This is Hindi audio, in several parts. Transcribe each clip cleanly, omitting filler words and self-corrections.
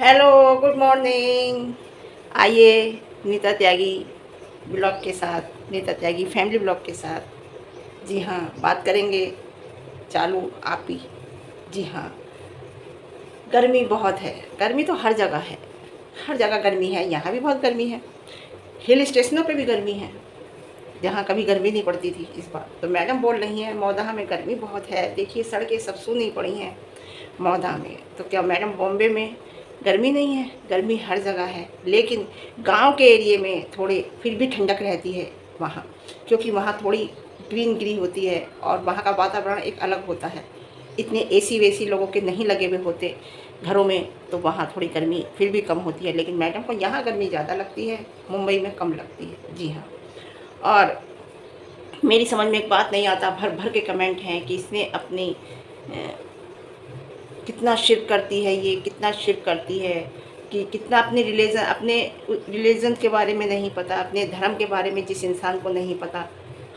Hello, good morning. आइए नीता त्यागी ब्लॉग के साथ, नीता त्यागी फैमिली ब्लॉग के साथ। जी हाँ, बात करेंगे चालू आप ही। जी हाँ, गर्मी बहुत है। गर्मी तो हर जगह है, हर जगह गर्मी है। यहाँ भी बहुत गर्मी है, हिल स्टेशनों पे भी गर्मी है, जहाँ कभी गर्मी नहीं पड़ती थी। इस बार तो मैडम बोल रही हैं मौदा में गर्मी बहुत है। देखिए सड़कें सब सूनी पड़ी हैं मौदा में। तो क्या मैडम बॉम्बे में गर्मी नहीं है? गर्मी हर जगह है, लेकिन गांव के एरिए में थोड़े फिर भी ठंडक रहती है वहाँ, क्योंकि वहाँ थोड़ी ग्रीनरी होती है और वहाँ का वातावरण एक अलग होता है। इतने एसी वेसी लोगों के नहीं लगे हुए होते घरों में, तो वहाँ थोड़ी गर्मी फिर भी कम होती है। लेकिन मैडम को यहाँ गर्मी ज़्यादा लगती है, मुंबई में कम लगती है। जी हाँ, और मेरी समझ में एक बात नहीं आता, भर भर के कमेंट हैं कि इसने अपनी कितना शिर्क करती है, ये कितना शिर्क करती है, कि कितना अपने रिलीजन के बारे में नहीं पता, अपने धर्म के बारे में जिस इंसान को नहीं पता।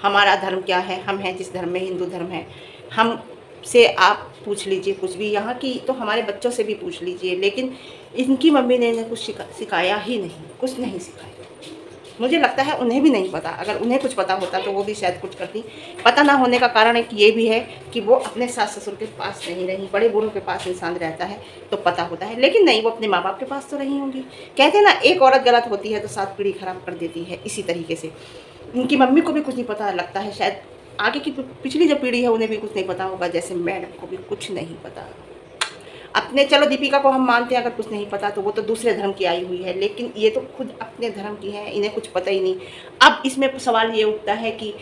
हमारा धर्म क्या है, हम हैं जिस धर्म में, हिंदू धर्म है। हम से आप पूछ लीजिए कुछ भी, यहाँ की तो हमारे बच्चों से भी पूछ लीजिए, लेकिन इनकी मम्मी ने इन्हें कुछ सिखाया ही नहीं, कुछ नहीं सिखाया। मुझे लगता है उन्हें भी नहीं पता। अगर उन्हें कुछ पता होता तो वो भी शायद कुछ करती। पता ना होने का कारण एक ये भी है कि वो अपने सास ससुर के पास नहीं रही। बड़े बूढ़ों के पास इंसान रहता है तो पता होता है, लेकिन नहीं, वो अपने माँ बाप के पास तो रही होंगी। कहते हैं ना, एक औरत गलत होती है तो 7 पीढ़ी खराब कर देती है। इसी तरीके से उनकी मम्मी को भी कुछ नहीं पता लगता है, शायद आगे की पिछली जो पीढ़ी है उन्हें भी कुछ नहीं पता होगा, जैसे मैडम को भी कुछ नहीं पता। अपने, चलो दीपिका को हम मानते हैं, अगर कुछ नहीं पता तो वो तो दूसरे धर्म की आई हुई है, लेकिन ये तो खुद अपने धर्म की है, इन्हें कुछ पता ही नहीं। अब इसमें सवाल ये उठता है कि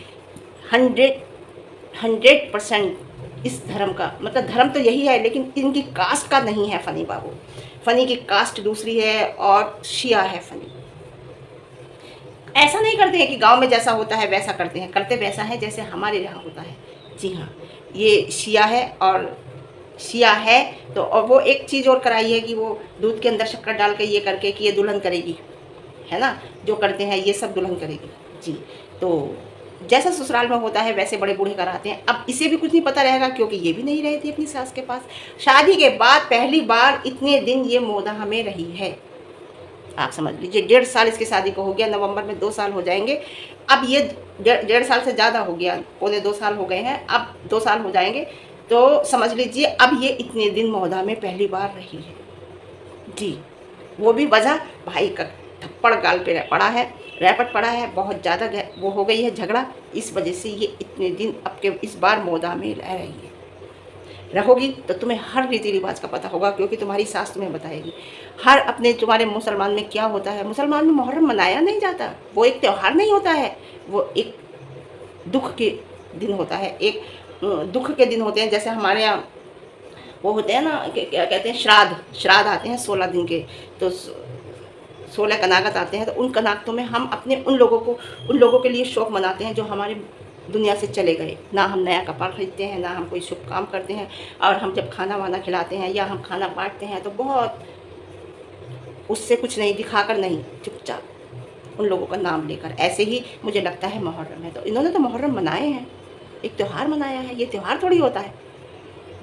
100% इस धर्म का, मतलब धर्म तो यही है लेकिन इनकी कास्ट का नहीं है फ़नी बाबू। फ़नी की कास्ट दूसरी है और शिया है फ़नी। ऐसा नहीं करते हैं कि गांव में जैसा होता है वैसा करते हैं, करते वैसा है जैसे हमारे यहाँ होता है। जी हाँ, ये शिया है और शिया है तो, और वो एक चीज़ और कराई है कि वो दूध के अंदर शक्कर डाल के ये करके कि ये दुल्हन करेगी, है ना, जो करते हैं ये सब दुल्हन करेगी। जी, तो जैसा ससुराल में होता है वैसे बड़े बूढ़े कराते हैं। अब इसे भी कुछ नहीं पता रहेगा, क्योंकि ये भी नहीं रही थी अपनी सास के पास। शादी के बाद पहली बार इतने दिन ये मोदा में रही है। आप समझ लीजिए, 1.5 साल इसकी शादी को हो गया, नवंबर में 2 साल हो जाएंगे। अब ये 1.5 साल से ज़्यादा हो गया, पौने 2 साल हो गए हैं, अब 2 साल हो जाएंगे। तो समझ लीजिए अब ये इतने दिन मौदा में पहली बार रही है। जी, वो भी वजह भाई का थप्पड़ गाल पे पड़ा है, रैपट पड़ा है, बहुत ज़्यादा वो हो गई है झगड़ा, इस वजह से ये इतने दिन अब के इस बार मौदा में रह रही है। रहोगी तो तुम्हें हर रीति रिवाज का पता होगा, क्योंकि तुम्हारी सास तुम्हें बताएगी। हर अपने तुम्हारे मुसलमान में क्या होता है, मुसलमान में मुहर्रम मनाया नहीं जाता, वो एक त्यौहार नहीं होता है, वो एक दुख के दिन होता है, एक दुख के दिन होते हैं। जैसे हमारे यहाँ वो होते हैं ना, क्या कहते हैं, श्राद्ध आते हैं 16 दिन के, तो 16 कनागत आते हैं। तो उन कनागतों में हम अपने उन लोगों के लिए शौक मनाते हैं जो हमारे दुनिया से चले गए। ना हम नया कपड़ा खरीदते हैं, ना हम कोई शुभ काम करते हैं, और हम जब खाना वाना खिलाते हैं या हम खाना बांटते हैं तो बहुत उससे कुछ नहीं दिखाकर, नहीं, चुपचाप उन लोगों का नाम लेकर। ऐसे ही मुझे लगता है मुहर्रम है, तो इन्होंने तो मुहर्रम मनाए हैं, एक त्यौहार मनाया है, ये त्यौहार थोड़ी होता है।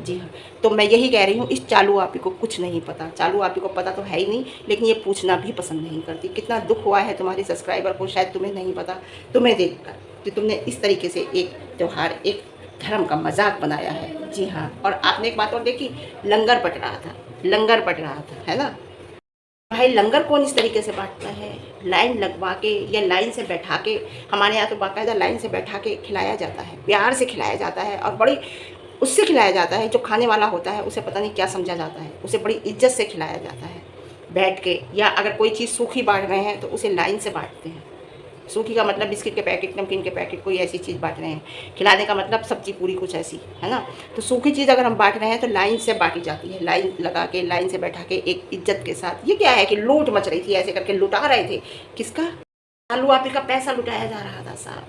जी हाँ, तो मैं यही कह रही हूँ, इस चालू आपी को कुछ नहीं पता। चालू आपी को पता तो है ही नहीं, लेकिन ये पूछना भी पसंद नहीं करती। कितना दुख हुआ है तुम्हारे सब्सक्राइबर को, शायद तुम्हें नहीं पता, तुम्हें देखकर, कि तुमने इस तरीके से एक त्यौहार, एक धर्म का मजाक बनाया है। जी हाँ, और आपने एक बात और देखी, लंगर बट रहा था, लंगर बट रहा था, है ना। भाई लंगर कौन इस तरीके से बांटता है, लाइन लगवा के या लाइन से बैठा के। हमारे यहाँ तो बाकायदा लाइन से बैठा के खिलाया जाता है, प्यार से खिलाया जाता है, और बड़ी उससे खिलाया जाता है। जो खाने वाला होता है उसे पता नहीं क्या समझा जाता है, उसे बड़ी इज्जत से खिलाया जाता है बैठ के। या अगर कोई चीज़ सूखी बांट रहे हैं तो उसे लाइन से बांटते हैं। सूखी का मतलब बिस्किट के पैकेट, नमकीन के पैकेट, कोई ऐसी चीज़ बांट रहे हैं। खिलाने का मतलब सब्जी पूरी कुछ ऐसी, है ना। तो सूखी चीज़ अगर हम बांट रहे हैं तो लाइन से बांटी जाती है, लाइन लगा के, लाइन से बैठा के, एक इज्जत के साथ। ये क्या है कि लूट मच रही थी, ऐसे करके लुटा रहे थे। किसका? आलू आपी का पैसा लुटाया जा रहा था साहब।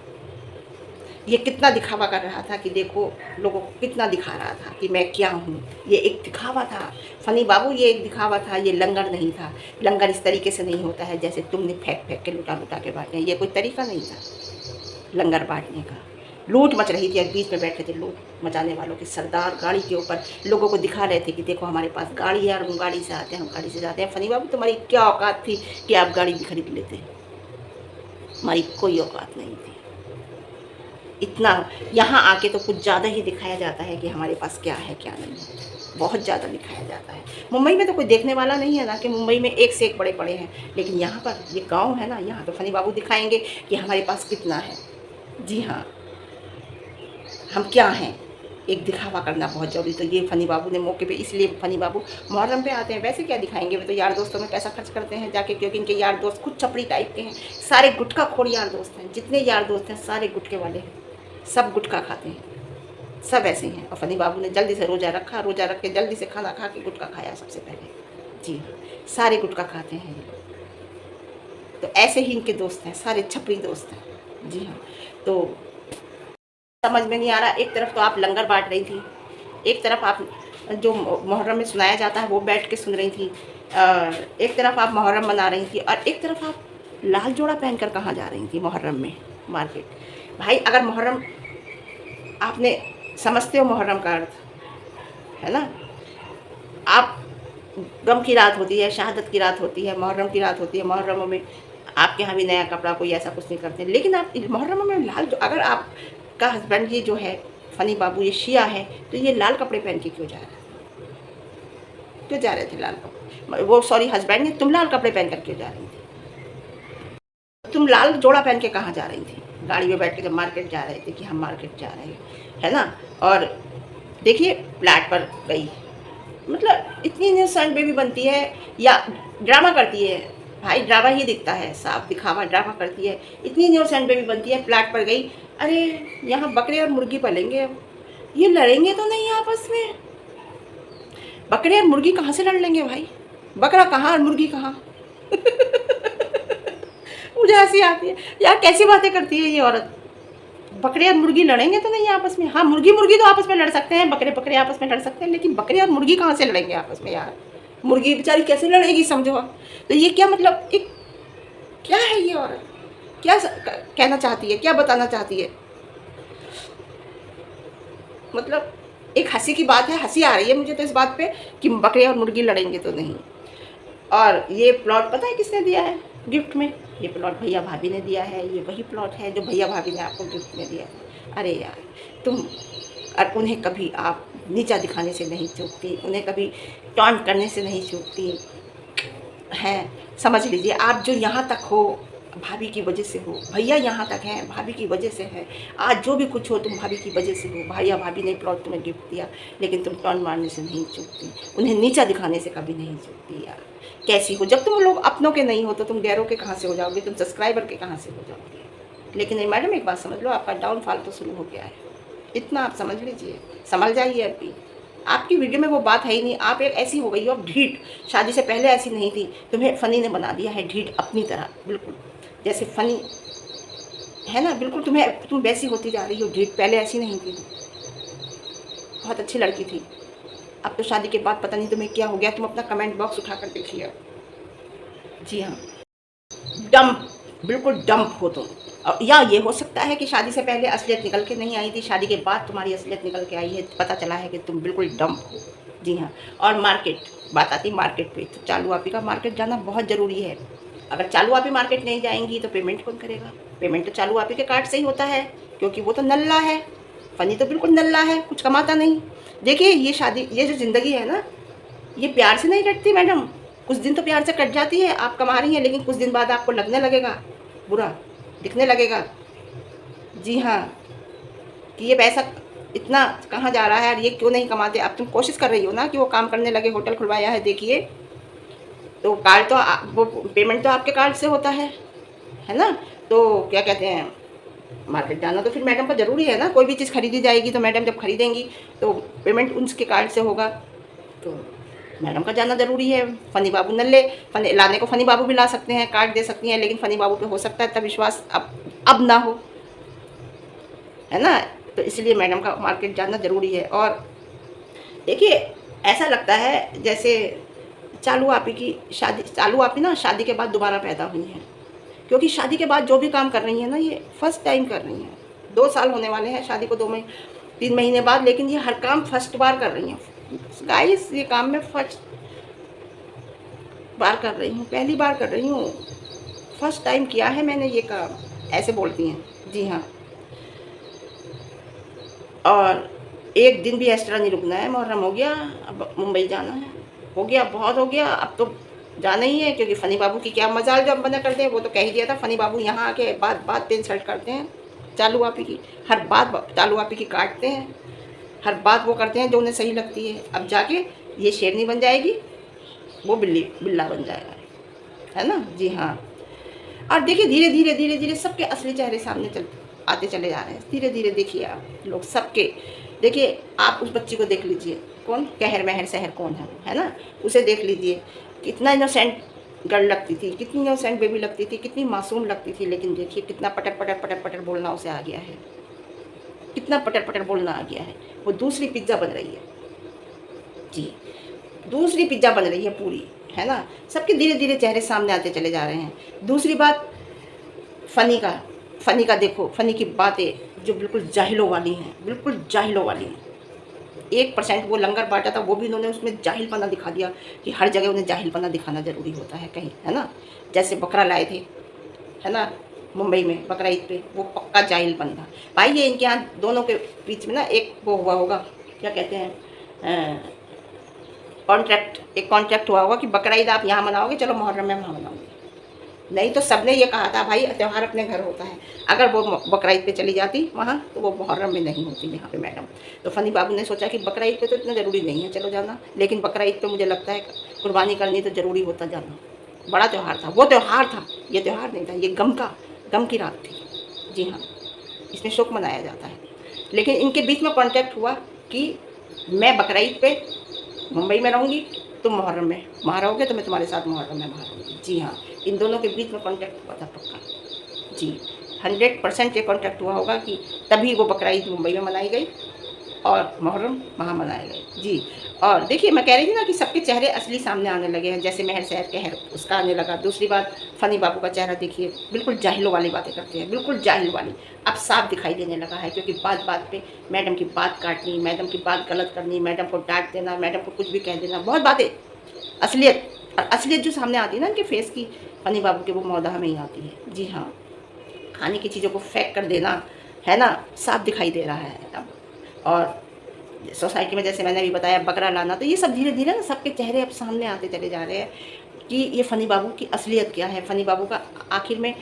ये कितना दिखावा कर रहा था कि देखो, लोगों को कितना दिखा रहा था कि मैं क्या हूँ। ये एक दिखावा था फ़नी बाबू, ये एक दिखावा था, ये लंगर नहीं था। लंगर इस तरीके से नहीं होता है जैसे तुमने फेंक फेंक के लुटा लुटा के बांटे, ये कोई तरीका नहीं था लंगर बांटने का। लूट मच रही थी और बीच में बैठे थे लूट मचाने वालों के सरदार गाड़ी के ऊपर लोगों को दिखा रहे थे कि देखो हमारे पास गाड़ी है और हम गाड़ी से आते हैं, हम गाड़ी से जाते हैं। फनी बाबू तुम्हारी क्या औकात थी कि आप गाड़ी भी खरीद लेते? हमारी कोई औकात नहीं थी। इतना यहाँ आके तो कुछ ज़्यादा ही दिखाया जाता है कि हमारे पास क्या है क्या नहीं है, बहुत ज़्यादा दिखाया जाता है। मुंबई में तो कोई देखने वाला नहीं है ना, कि मुंबई में एक से एक बड़े बड़े हैं, लेकिन यहाँ पर ये गांव है ना, यहाँ तो फनी बाबू दिखाएंगे कि हमारे पास कितना है। जी हाँ, हम क्या हैं, एक दिखावा करना बहुत जरूरी। तो ये फनी बाबू ने मौके पे, इसलिए फनी बाबू मुहर्रम पे आते हैं। वैसे क्या दिखाएंगे, वे तो यार दोस्तों में पैसा खर्च करते हैं जाके, क्योंकि इनके यार दोस्त कुछ छपड़ी टाइप के हैं, सारे गुटखा खोर यार दोस्त हैं। जितने यार दोस्त हैं सारे गुटके वाले हैं, सब गुटखा खाते हैं, सब ऐसे हैं। और फनी बाबू ने जल्दी से रोज़ा रखा, रोज़ा रख के जल्दी से खाना खा के गुटखा खाया सबसे पहले। जी हाँ, सारे गुटखा खाते हैं ये लोग। तो ऐसे ही इनके दोस्त हैं, सारे छपरी दोस्त हैं। जी हाँ, तो समझ में नहीं आ रहा, एक तरफ तो आप लंगर बांट रही थी, एक तरफ आप जो मुहर्रम में सुनाया जाता है वो बैठ के सुन रही थी, एक तरफ आप मुहर्रम मना रही थी, और एक तरफ आप लाल जोड़ा पहनकर कहाँ जा रही थी मुहर्रम में मार्केट। भाई अगर मुहर्रम आपने समझते हो, मुहर्रम का अर्थ है ना, आप गम की रात होती है, शहादत की रात होती है, मुहर्रम की रात होती है। मुहर्रम में आपके यहाँ भी नया कपड़ा, कोई ऐसा कुछ नहीं करते, लेकिन आप मुहर्रम में लाल, अगर आपका हस्बैंड ये जो है फनी बाबू ये शिया है, तो ये लाल कपड़े पहन के क्यों जा रहे थे? क्यों जा रहे थे लाल कपड़े? वो सॉरी हस्बैंड ने, तुम लाल कपड़े पहन कर क्यों जा रही थी? तुम लाल जोड़ा पहन के कहाँ जा रही थी? गाड़ी में बैठ के जब मार्केट जा रहे थे कि हम मार्केट जा रहे हैं, है ना, और देखिए फ्लैट पर गई, मतलब इतनी इनोसेंट बेबी बनती है या ड्रामा करती है। भाई ड्रामा ही दिखता है, साफ दिखावा ड्रामा करती है। इतनी इनोसेंट बेबी बनती है, फ्लैट पर गई, अरे यहाँ बकरे और मुर्गी पलेंगे, अब ये लड़ेंगे तो नहीं आपस में? बकरे और मुर्गी कहाँ से लड़ लेंगे भाई? बकरा कहाँ और मुर्गी कहाँ? मुझे हंसी आती है यार, कैसी बातें करती है ये औरत। बकरे और मुर्गी लड़ेंगे तो नहीं आपस में? हाँ, मुर्गी मुर्गी तो आपस में लड़ सकते हैं, बकरे बकरे आपस में लड़ सकते हैं, लेकिन बकरे और मुर्गी कहाँ से लड़ेंगे आपस में यार? मुर्गी बेचारी कैसे लड़ेगी, समझो। तो ये क्या मतलब, एक क्या है ये औरत, क्या कहना चाहती है, क्या बताना चाहती है? मतलब एक हंसी की बात है, हंसी आ रही है मुझे तो इस बात पे कि बकरे और मुर्गी लड़ेंगे तो नहीं। और ये प्लॉट पता है किसने दिया है गिफ्ट में? ये प्लॉट भैया भाभी ने दिया है। ये वही प्लॉट है जो भैया भाभी ने आपको गिफ्ट में दिया है। अरे यार तुम, और उन्हें कभी आप नीचा दिखाने से नहीं चूकती, उन्हें कभी टॉन्ट करने से नहीं चूकती हैं। समझ लीजिए, आप जो यहाँ तक हो भाभी की वजह से हो, भैया यहाँ तक हैं भाभी की वजह से है। आज जो भी कुछ हो तुम भाभी की वजह से हो। भैया भाभी ने प्लॉट तुम्हें गिफ्ट दिया, लेकिन तुम टॉन्ट मारने से नहीं चूकती, उन्हें नीचा दिखाने से कभी नहीं चूकती। यार कैसी हो, जब तुम लोग अपनों के नहीं हो तो तुम गैरों के कहाँ से हो जाओगे, तुम सब्सक्राइबर के कहाँ से हो जाओगे? लेकिन नहीं मैडम, एक बात समझ लो, आपका डाउनफॉल तो शुरू हो गया है, इतना आप समझ लीजिए, संभल जाइए। अभी आपकी वीडियो में वो बात है ही नहीं, आप एक ऐसी हो गई हो अब ढीठ। शादी से पहले ऐसी नहीं थी, तुम्हें फ़नी ने बना दिया है ढीठ अपनी तरह, बिल्कुल जैसे फ़नी है ना, बिल्कुल तुम वैसी होती जा रही हो ढीठ। पहले ऐसी नहीं थी, बहुत अच्छी लड़की थी। अब तो शादी के बाद पता नहीं तुम्हें क्या हो गया, तुम अपना कमेंट बॉक्स उठा कर देखिए। जी हाँ, डंप, बिल्कुल डंप हो तुम। या ये हो सकता है कि शादी से पहले असलियत निकल के नहीं आई थी, शादी के बाद तुम्हारी असलियत निकल के आई है, पता चला है कि तुम बिल्कुल डंप हो। जी हाँ, और मार्केट, बात आती है मार्केट पे, तो चालू आपी का मार्केट जाना बहुत ज़रूरी है। अगर चालू आपी मार्केट नहीं जाएंगी तो पेमेंट कौन करेगा? पेमेंट तो चालू आपी के कार्ड से ही होता है, क्योंकि वो तो नल्ला है। फ़नी तो बिल्कुल नल्ला है, कुछ कमाता नहीं। देखिए ये शादी, ये जो ज़िंदगी है ना, ये प्यार से नहीं कटती मैडम। कुछ दिन तो प्यार से कट जाती है, आप कमा रही हैं, लेकिन कुछ दिन बाद आपको लगने लगेगा, बुरा दिखने लगेगा। जी हाँ, कि ये पैसा इतना कहाँ जा रहा है और ये क्यों नहीं कमाते। अब तुम कोशिश कर रही हो ना कि वो काम करने लगे, होटल खुलवाया है, देखिए तो कार्ड तो वो पेमेंट तो आपके कार्ड से होता है ना। तो क्या कहते हैं, मार्केट जाना तो फिर मैडम का ज़रूरी है ना। कोई भी चीज़ खरीदी जाएगी तो मैडम जब खरीदेंगी तो पेमेंट उनके कार्ड से होगा, तो मैडम का जाना ज़रूरी है। फ़नी बाबू नल्ले, फ़नी लाने को फ़नी बाबू भी ला सकते हैं, कार्ड दे सकती हैं, लेकिन फ़नी बाबू पे हो सकता है तब विश्वास अब ना हो, है ना। तो इसलिए मैडम का मार्केट जाना ज़रूरी है। और देखिए ऐसा लगता है जैसे चालू आपी की शादी, चालू आपी ना शादी के बाद दोबारा पैदा हुई हैं, क्योंकि शादी के बाद जो भी काम कर रही हैं ना, ये फर्स्ट टाइम कर रही हैं, 2 साल होने वाले हैं शादी को, 3 महीने बाद, लेकिन ये हर काम फर्स्ट बार कर रही हैं गाइस। ये काम मैं फर्स्ट बार कर रही हूँ, पहली बार कर रही हूँ, फर्स्ट टाइम किया है मैंने ये काम, ऐसे बोलती हैं। जी हाँ, और एक दिन भी एक्स्ट्रा नहीं रुकना है। मुहर्रम हो गया, अब मुंबई जाना है, हो गया, बहुत हो गया, अब तो जाना ही है, क्योंकि फ़नी बाबू की क्या मजाल जो हम बना करते हैं, वो तो कह ही दिया था। फ़नी बाबू यहाँ आके बात पे इंसल्ट करते हैं, चालू आपी की हर बात चालू आपी की काटते हैं, हर बात वो करते हैं जो उन्हें सही लगती है। अब जाके ये शेरनी बन जाएगी, वो बिल्ला बन जाएगा, है ना। जी हाँ, और देखिए धीरे धीरे धीरे धीरे सबके असली चेहरे सामने आते चले जा रहे हैं। धीरे धीरे देखिए आप लोग सबके, देखिए आप उस बच्ची को देख लीजिए, कौन कहर महर सहर कौन है ना, उसे देख लीजिए, कितना इनोसेंट गर्ल लगती थी, कितनी इनोसेंट बेबी लगती थी, कितनी मासूम लगती थी, लेकिन देखिए कितना पटर पटर पटर पटर बोलना उसे आ गया है, कितना पटर पटर बोलना आ गया है। वो दूसरी पिज्ज़ा बन रही है, जी दूसरी पिज्ज़ा बन रही है पूरी, है ना। सबके धीरे धीरे चेहरे सामने आते चले जा रहे हैं। दूसरी बात फ़नी का देखो, फ़नी की बातें जो बिल्कुल जाहिलों वाली हैं, बिल्कुल जाहिलों वाली हैं। 1% वो लंगर बांटा था, वो भी उन्होंने उसमें जाहिलपना दिखा दिया कि हर जगह उन्हें जाहिलपना दिखाना ज़रूरी होता है कहीं, है ना। जैसे बकरा लाए थे, है ना, मुंबई में बकरा ईद पे, वो पक्का जाहिलपन था भाई। ये इनके यहाँ दोनों के बीच में ना एक वो हुआ होगा, क्या कहते हैं, एक कॉन्ट्रैक्ट हुआ होगा कि बकरा ईद आप यहाँ मनाओगे, चलो मुहर्रम में वहाँ मनाओगे। नहीं तो सबने ये कहा था भाई त्यौहार अपने घर होता है। अगर वो बकरा ईद पे चली जाती वहाँ, तो वो मुहर्रम में नहीं होती यहाँ पे मैडम। तो फ़नी बाबू ने सोचा कि बकरा ईद पे तो इतना ज़रूरी नहीं है, चलो जाना, लेकिन बकरा ईद पे मुझे लगता है कुर्बानी करनी तो ज़रूरी होता जाना। बड़ा त्यौहार था, वो त्यौहार था, ये त्यौहार नहीं था, ये गम की रात थी। जी हाँ, इसमें शोक मनाया जाता है। लेकिन इनके बीच में कॉन्टैक्ट हुआ कि मैं बकरा ईद पे मुंबई में रहूँगी, तुम मुहर्रम में वहाँ रहोगे, तो मैं तुम्हारे साथ मुहर्रम में वहाँ रहूँगी। जी हाँ, इन दोनों के बीच में कॉन्टैक्ट हुआ था पक्का। जी 100% ये कॉन्टैक्ट हुआ होगा कि तभी वो बकरा ईद मुंबई में मनाई गई और मुहर्रम वहाँ मनाए गए। जी, और देखिए मैं कह रही थी ना कि सबके चेहरे असली सामने आने लगे हैं। जैसे महर सहर कहर उसका आने लगा। दूसरी बात, फ़नी बाबू का चेहरा देखिए, बिल्कुल जाहिलों वाली बातें करते हैं, बिल्कुल जाहिल वाली। अब साफ दिखाई देने लगा है, क्योंकि बात बात पे मैडम की बात काटनी, मैडम की बात गलत करनी, मैडम को डांट देना, मैडम को कुछ भी कह देना, बहुत बातें। असलियत जो सामने आती है ना इनके फेस की, फ़नी बाबू के, वो मौदा में ही आती है। जी हाँ, खाने की चीज़ों को फेंक कर देना, है ना, साफ दिखाई दे रहा है अब। और सोसाइटी में जैसे मैंने अभी बताया बकरा लाना, तो ये सब धीरे धीरे ना सबके चेहरे अब सामने आते चले जा रहे हैं कि ये फ़नी बाबू की असलियत क्या है, फ़नी बाबू का आखिर में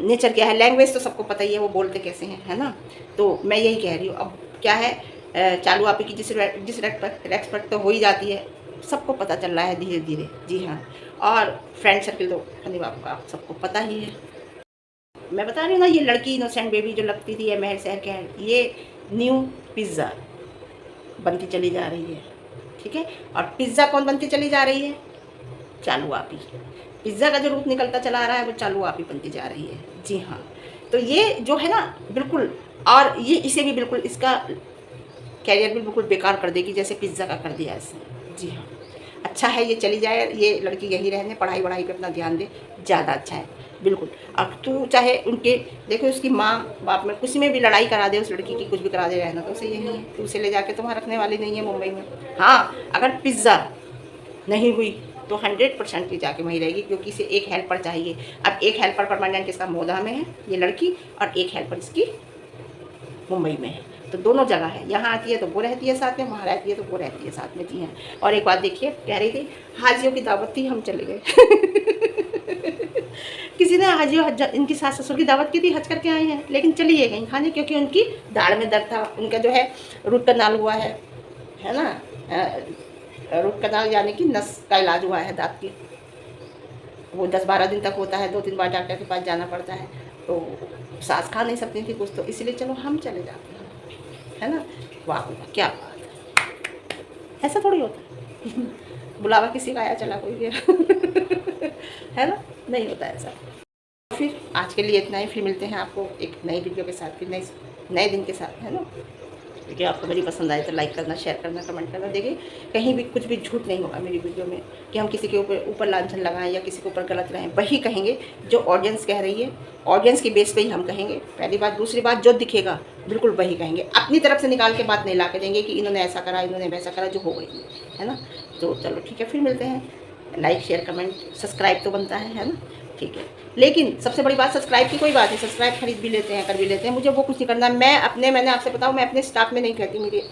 नेचर क्या है। लैंग्वेज तो सबको पता ही है, वो बोलते कैसे हैं, है ना। तो मैं यही कह रही हूँ, अब क्या है, चालू आपी की जिस रेस्पेक्ट तो हो ही जाती है, सबको पता चल रहा है धीरे धीरे। जी हाँ, और फ्रेंड सर्किल तो फ़नी बाबू का सबको पता ही है। मैं बता रही हूँ ना, ये लड़की इनोसेंट बेबी जो लगती थी, महर सहर कहर, ये न्यू पिज़्ज़ा बनती चली जा रही है, ठीक है। और पिज़्ज़ा कौन बनती चली जा रही है, चालू आपी। पिज़्ज़ा का जो रूप निकलता चला रहा है, वो चालू आपी बनती जा रही है। जी हाँ, तो ये जो है ना बिल्कुल, और ये इसे भी बिल्कुल, इसका कैरियर भी बिल्कुल बेकार कर देगी, जैसे पिज़्ज़ा का कर दिया इसने। जी हाँ, अच्छा है ये चली जाए, ये लड़की यही रहने, पढ़ाई वढ़ाई पे अपना ध्यान दे, ज़्यादा अच्छा है बिल्कुल। अब तू चाहे उनके देखो, उसकी माँ बाप में किसी में भी लड़ाई करा दे, उस लड़की की कुछ भी करा दे, रहना तो उसे यही है, तो उसे ले जाके तो वहाँ रखने वाली नहीं है मुंबई में। हाँ, अगर पिज़्ज़ा नहीं हुई तो 100% की जाके वहीं रहेगी, क्योंकि इसे एक हेल्पर चाहिए। अब एक हेल्पर परमानेंट इसका मोदा में है, ये लड़की, और एक हेल्पर इसकी मुंबई में है। तो दोनों जगह है, यहाँ आती है तो वो रहती है साथ में, वहाँ रहती है तो वो रहती है साथ में। जी हाँ, और एक बात देखिए, कह रही थी हाजियों की दावत थी, हम चले गए किसी ने हाजियों इनकी सास ससुर की दावत की थी, हज करके आए हैं, लेकिन चली गई कहीं खाने, क्योंकि उनकी दाढ़ में दर्द था, उनका जो है रूट कनाल हुआ है ना, रूट कनाल यानी कि नस का इलाज हुआ है दांत की। वो 10-12 दिन तक होता है, 2-3 बार डॉक्टर के पास जाना पड़ता है। तो सास खा नहीं सकती थी कुछ, तो इसलिए चलो हम चले जाते हैं, है ना। वाह क्या बात है, ऐसा थोड़ी होता है बुलावा किसी का आया चला कोई गया है ना, नहीं होता ऐसा। फिर आज के लिए इतना ही, फिर मिलते हैं आपको एक नई वीडियो के साथ, फिर नए दिन के साथ, है ना। वीडियो आपको मेरी पसंद आए तो लाइक करना, शेयर करना, कमेंट करना। देखिए कहीं भी कुछ भी झूठ नहीं होगा मेरी वीडियो में कि हम किसी के ऊपर लांछन लगाएं या किसी के ऊपर गलत रहें। वही कहेंगे जो ऑडियंस कह रही है, ऑडियंस की बेस पे ही हम कहेंगे, पहली बात। दूसरी बात, जो दिखेगा बिल्कुल वही कहेंगे, अपनी तरफ से निकाल के बात नहीं ला के देंगे कि इन्होंने ऐसा करा, इन्होंने वैसा करा, जो हो गई है ना। तो चलो ठीक है, फिर मिलते हैं। लाइक शेयर कमेंट सब्सक्राइब तो बनता है ना, ठीक है। लेकिन सबसे बड़ी बात, सब्सक्राइब की कोई बात नहीं, सब्सक्राइब खरीद भी लेते हैं, कर भी लेते हैं, मुझे वो कुछ नहीं करना। मैंने आपसे बताऊँ, मैं अपने स्टाफ में नहीं कहती मेरे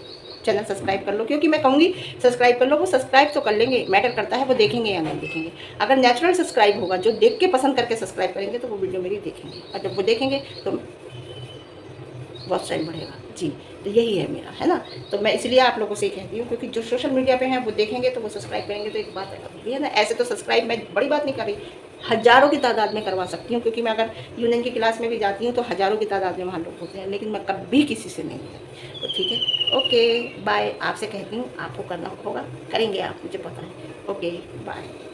चैनल सब्सक्राइब कर लो, क्योंकि मैं कहूँगी सब्सक्राइब कर लो, वो सब्सक्राइब तो कर लेंगे, मैटर करता है वो देखेंगे या नहीं देखेंगे। अगर नेचुरल सब्सक्राइब होगा, जो देख के पसंद करके सब्सक्राइब करेंगे, तो वो वीडियो मेरी देखेंगे, और जब वो देखेंगे तो बहुत टाइम बढ़ेगा जी। तो यही है मेरा, है ना। तो मैं इसलिए आप लोगों से ही कहती हूँ, क्योंकि जो सोशल मीडिया पे हैं वो देखेंगे तो वो सब्सक्राइब करेंगे, तो एक बात है ना। ऐसे तो सब्सक्राइब मैं बड़ी बात नहीं कर रही, हज़ारों की तादाद में करवा सकती हूँ, क्योंकि मैं अगर यूनियन की क्लास में भी जाती हूँ तो हज़ारों की तादाद में वहाँ लोग होते हैं, लेकिन मैं कभी किसी से नहीं है। तो ठीक है, ओके बाय। आपसे कहती हूँ, आपको करना होगा, करेंगे आप, मुझे पता है। Okay bye.